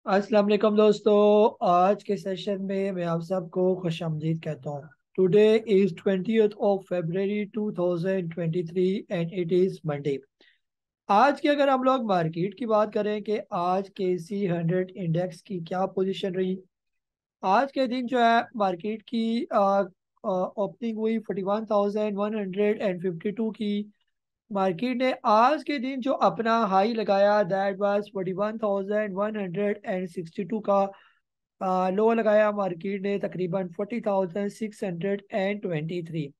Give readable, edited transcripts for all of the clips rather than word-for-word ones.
अस्सलाम वालेकुम दोस्तों। आज के सेशन में मैं आप सबको खुशामदीद कहता हूँ। Today is 20th of February 2023 and it is Monday. आज की अगर हम लोग मार्केट की बात करें कि आज के सी 100 इंडेक्स की क्या पोजीशन रही। आज के दिन जो है मार्केट की ओपनिंग हुई 41,152 की। मार्केट ने आज के दिन जो अपना हाई लगाया दैट वाज 41,162 का। लो लगाया मार्केट ने तकरीबन 40,623।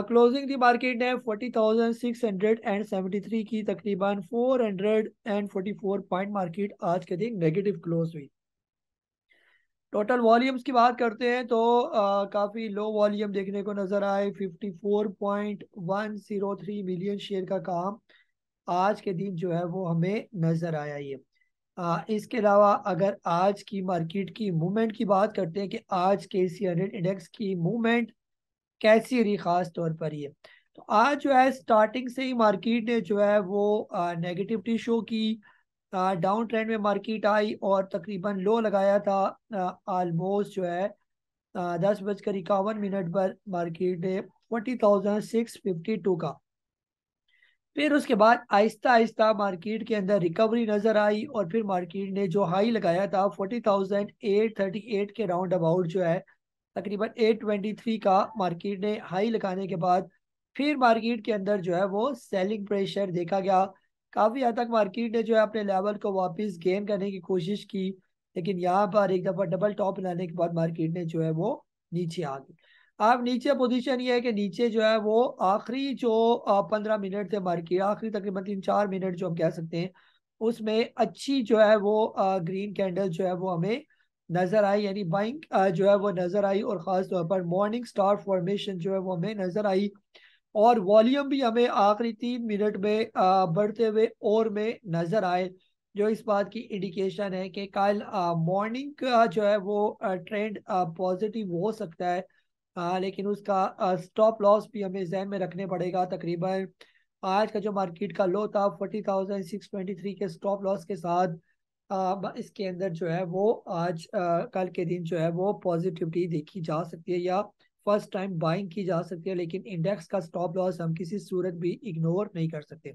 क्लोजिंग थी मार्केट ने 40,673 की, तकरीबन 444 पॉइंट मार्केट आज के दिन नेगेटिव क्लोज हुई। टोटल वॉल्यूम्स की बात करते हैं तो काफ़ी लो वॉल्यूम देखने को नज़र आए। 54.103 मिलियन शेयर का काम आज के दिन जो है वो हमें नज़र आया। ये इसके अलावा अगर आज की मार्केट की मूवमेंट की बात करते हैं कि आज के सी 100 इंडेक्स की मूवमेंट कैसी रही, खास तौर पर ये तो आज जो है स्टार्टिंग से ही मार्केट ने जो है वो नेगेटिविटी शो की। डाउन ट्रेंड में मार्केट आई और तकरीबन लो लगाया था ऑलमोस्ट जो है 10:51 पर मार्केट ने 40,652 का। फिर उसके बाद आहिस्ता आहिस्ता मार्केट के अंदर रिकवरी नजर आई और फिर मार्केट ने जो हाई लगाया था 40,838 के राउंड अबाउट जो है तकरीबन 823 का मार्केट ने हाई लगाने के बाद फिर मार्केट के अंदर जो है वो सेलिंग प्रेशर देखा गया। काफी हद तक मार्केट ने जो है अपने लेवल को वापस गेन करने की कोशिश की, लेकिन यहाँ पर एक दफा डबल टॉप लाने के बाद मार्केट ने जो है वो नीचे आ गई। अब नीचे पोजीशन ये है कि नीचे जो है वो आखिरी जो 15 मिनट थे मार्केट, आखिरी तकरीबन 3-4 मिनट जो हम कह सकते हैं, उसमें अच्छी जो है वो ग्रीन कैंडल जो है वो हमें नजर आई, यानी बाइंग जो है वो नजर आई और खास तौर पर मॉर्निंग स्टार फॉर्मेशन जो है वो हमें नजर आई। और वॉल्यूम भी हमें आखिरी 3 मिनट में बढ़ते हुए और में नजर आए, जो इस बात की इंडिकेशन है कि कल मॉर्निंग का जो है वो ट्रेंड पॉजिटिव हो सकता है। लेकिन उसका स्टॉप लॉस भी हमें जहन में रखने पड़ेगा। तकरीबन आज का जो मार्केट का लो था 40,623 के स्टॉप लॉस के साथ इसके अंदर जो है वो आज कल के दिन जो है वो पॉजिटिविटी देखी जा सकती है या फर्स्ट टाइम बाइंग की जा सकती है, लेकिन इंडेक्स का स्टॉप लॉस हम किसी सूरत भी इग्नोर नहीं कर सकते।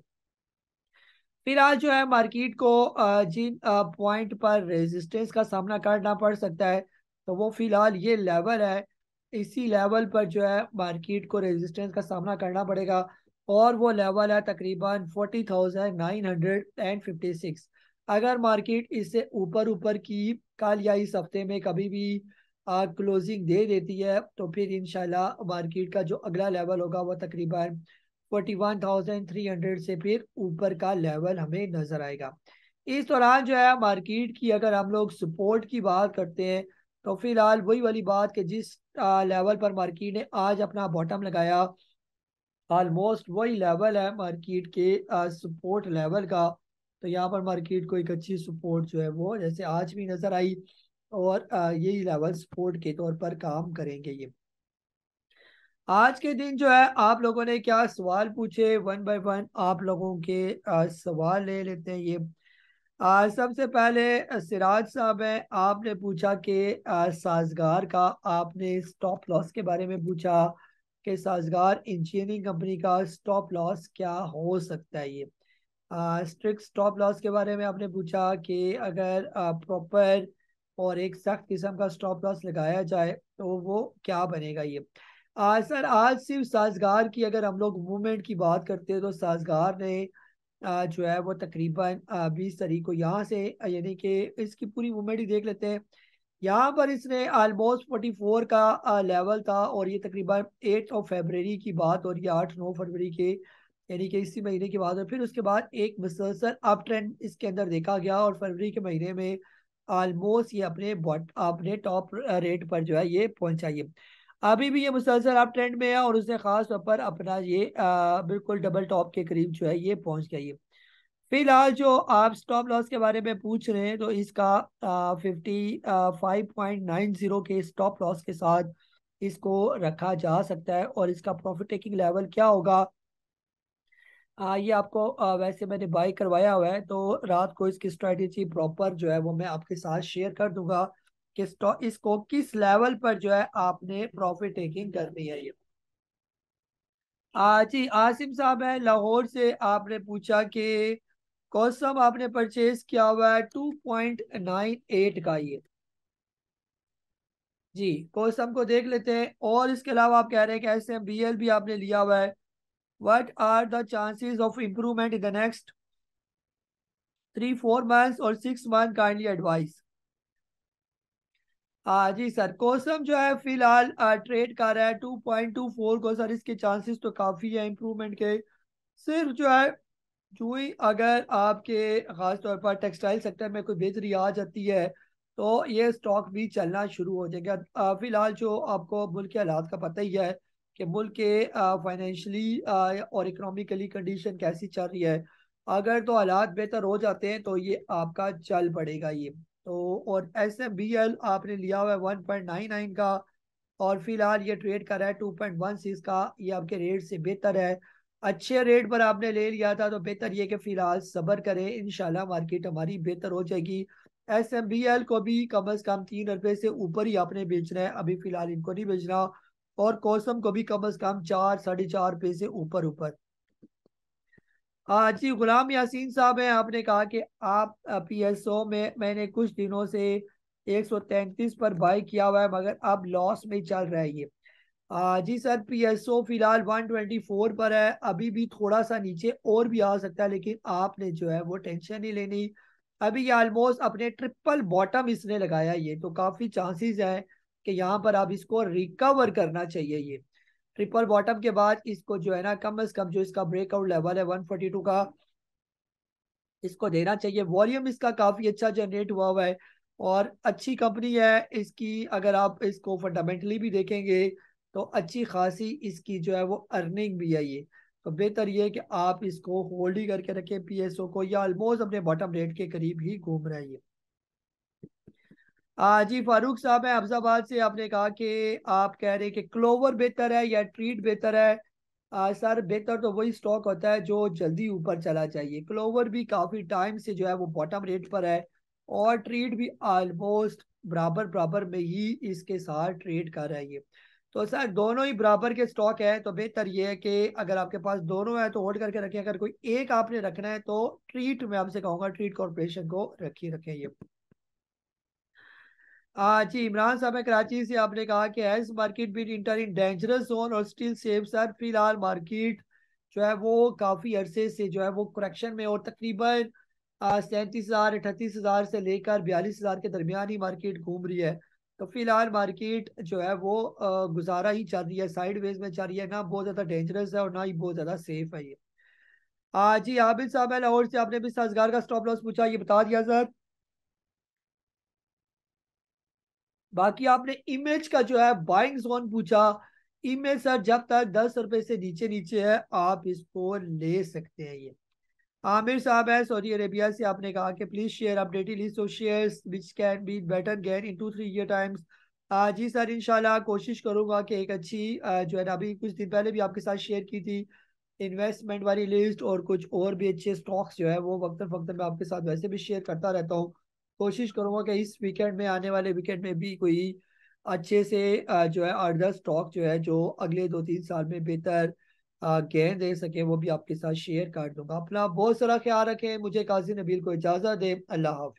फिर आज जो है मार्केट को जिन पॉइंट पर रेजिस्टेंस का सामना करना पड़ सकता है तो वो फिलहाल ये लेवल है। इसी लेवल पर जो है मार्केट को रेजिस्टेंस का सामना करना पड़ेगा और वो लेवल है तकरीबन 40,956। अगर मार्केट इससे ऊपर ऊपर की कल या इस हफ्ते में कभी भी क्लोजिंग दे देती है तो फिर इंशाल्लाह मार्केट का जो अगला लेवल होगा वो तकरीबन 41,300 से फिर ऊपर का लेवल हमें नजर आएगा। इस दौरान जो है मार्केट की अगर हम लोग सपोर्ट की बात करते हैं तो फिलहाल वही वाली बात कि जिस लेवल पर मार्केट ने आज अपना बॉटम लगाया ऑलमोस्ट वही लेवल है मार्केट के सपोर्ट लेवल का। तो यहाँ पर मार्केट को एक अच्छी सपोर्ट जो है वो जैसे आज भी नजर आई और यही लेवल सपोर्ट के तौर पर काम करेंगे ये। आज के दिन जो है आप लोगों ने क्या सवाल पूछे, वन बाय वन आप लोगों के सवाल ले लेते हैं ये। सबसे पहले सिराज साहब हैं, आपने पूछा कि साजगार का, आपने स्टॉप लॉस के बारे में पूछा कि साजगार इंजीनियरिंग कंपनी का स्टॉप लॉस क्या हो सकता है ये। स्ट्रिक्ट स्टॉप लॉस के बारे में आपने पूछा कि अगर प्रॉपर और एक सख्त किस्म का स्टॉप लॉस लगाया जाए तो वो क्या बनेगा ये। सर आज सिर्फ साजगार की अगर हम लोग मूवमेंट की बात करते हैं तो साजगार ने जो है वो तकरीबन 20 तारीख को यहाँ से यानी कि इसकी पूरी मूवमेंट ही देख लेते हैं। यहाँ पर इसने ऑलमोस्ट 44 का लेवल था और ये तकरीबन 8 फरवरी की बात और ये 8-9 फरवरी के यानी कि इसी महीने की बात है। फिर उसके बाद एक मुसलसल अप ट्रेंड इसके अंदर देखा गया और फरवरी के महीने में ऑलमोस्ट ये अपने टॉप रेट पर जो है ये पहुंचा। ये अभी भी ये मुसलसल अप ट्रेंड में है और उसने खास तौर पर अपना ये बिल्कुल डबल टॉप के करीब जो है ये पहुंच गया ये। फिलहाल जो आप स्टॉप लॉस के बारे में पूछ रहे हैं तो इसका 55.90 के स्टॉप लॉस के साथ इसको रखा जा सकता है और इसका प्रॉफिट टेकिंग लेवल क्या होगा ये आपको वैसे मैंने बाय करवाया हुआ है, तो रात को इसकी स्ट्रेटेजी प्रॉपर जो है वो मैं आपके साथ शेयर कर दूंगा कि स्टॉक इसको किस लेवल पर जो है आपने प्रॉफिट टेकिंग करनी है ये। जी आसिम साहब है लाहौर से, आपने पूछा कि कौसम आपने परचेज किया हुआ है 2.98 का ये। जी कौसम को देख लेते हैं। और इसके अलावा आप कह रहे हैं कि SMBL भी आपने लिया हुआ है। What are the chances of improvement in the next 3-4 months और 6 मंथ, काइंडली एडवाइस। जी सर, कोसम जो है फिलहाल ट्रेड कर रहा है 2.24 को सर। इसके चांसेस तो काफी है इम्प्रूवमेंट के। सिर्फ जो है जो ही अगर आपके खास तौर पर टेक्सटाइल सेक्टर में कोई बेहतरी आ जाती है तो ये स्टॉक भी चलना शुरू हो जाएगा। फिलहाल जो आपको मुल्क के हालात का पता ही है कि मुल्क के फाइनेंशियली और इकोनॉमिकली कंडीशन कैसी चल रही है। अगर तो हालात बेहतर हो जाते हैं तो ये आपका चल पड़ेगा ये। तो और SMBL आपने लिया हुआ है 1.99 का, और फिलहाल ये ट्रेड कर रहा है 2.16 का। ये आपके रेट से बेहतर है। अच्छे रेट पर आपने ले लिया था तो बेहतर ये कि फिलहाल सब्र करें, इंशाल्लाह मार्केट हमारी बेहतर हो जाएगी। SMBL को भी कम से कम 3 रुपए से ऊपर ही आपने बेचना है, अभी फिलहाल इनको नहीं बेचना। और कोसम को भी कम से कम 4-4.5 रुपए से ऊपर ऊपर। जी गुलाम यासीन साहब हैं, आपने कहा कि आप PSO में मैंने कुछ दिनों से 133 पर बाई किया हुआ है मगर अब लॉस में चल रहा है ये। जी सर, PSO फिलहाल 124 पर है, अभी भी थोड़ा सा नीचे और भी आ सकता है, लेकिन आपने जो है वो टेंशन नहीं लेनी। अभी ये ऑलमोस्ट अपने ट्रिपल बॉटम इसने लगाया है ये, तो काफी चांसेस है कि यहाँ पर आप इसको रिकवर करना चाहिए ये। ट्रिपल बॉटम के बाद इसको जो है ना कम से कम जो इसका ब्रेकआउट लेवल है 142 का, इसको देना चाहिए। वॉल्यूम इसका काफी अच्छा जनरेट हुआ हुआ है और अच्छी कंपनी है इसकी। अगर आप इसको फंडामेंटली भी देखेंगे तो अच्छी खासी इसकी जो है वो अर्निंग भी है ये। तो बेहतर ये है कि आप इसको होल्ड ही करके रखें PSO को, या ऑलमोस्ट अपने बॉटम रेट के करीब ही घूम रहा है ये। जी फारूक साहब है अफजाबाद से, आपने कहा कि आप कह रहे हैं कि क्लोवर बेहतर है या ट्रीट बेहतर है। सर बेहतर तो वही स्टॉक होता है जो जल्दी ऊपर चला जाइए। क्लोवर भी काफी टाइम से जो है वो बॉटम रेट पर है, और ट्रीट भी ऑलमोस्ट बराबर बराबर में ही इसके साथ ट्रेड कर रहा है ये। तो सर दोनों ही बराबर के स्टॉक है, तो बेहतर ये है कि अगर आपके पास दोनों है तो होल्ड करके रखें। अगर कोई एक आपने रखना है तो ट्रीट, मैं आपसे कहूंगा ट्रीट कॉर्पोरेशन को रखिए रखें ये। जी इमरान साहब है कराची से, आपने कहा कि as market been enter in dangerous zone और स्टिल सेफ। सर फिलहाल मार्केट जो है वो काफी अरसे से जो है वो करेक्शन में, और तकरीबन 37,000 38,000 से लेकर 42,000 के दरमियान ही मार्केट घूम रही है। तो फिलहाल मार्केट जो है वो गुजारा ही चल रही है, साइडवेज में चल रही है, ना बहुत ज्यादा डेंजरस है और ना ही बहुत ज्यादा सेफ है ये। जी आबिद साहब है लाहौर से, आपने भी साजगार का स्टॉप लॉस पूछा, ये बता दिया सर। बाकी आपने इमेज का जो है बाइंग जोन पूछा। इमेज सर जब तक 10 रुपए से नीचे नीचे है आप इसको ले सकते हैं ये। आमिर साहब है सऊदी अरेबिया से, आपने कहा कि please share updated list of shares which can be better gain in 2-3 year times. जी सर इंशाल्लाह कोशिश करूंगा कि एक अच्छी जो है ना अभी कुछ दिन पहले भी आपके साथ शेयर की थी इन्वेस्टमेंट वाली लिस्ट, और कुछ और भी अच्छे स्टॉक्स जो है वो वक्तन वक्तन मैं आपके साथ वैसे भी शेयर करता रहता हूँ। कोशिश करूंगा कि इस वीकेंड में, आने वाले वीकेंड में भी कोई अच्छे से जो है 8-10 स्टॉक जो है जो अगले 2-3 साल में बेहतर गेन दे सके वो भी आपके साथ शेयर कर दूंगा। अपना बहुत सारा ख्याल रखें, मुझे काजी नबील को इजाजत दे, अल्लाह हाफिज।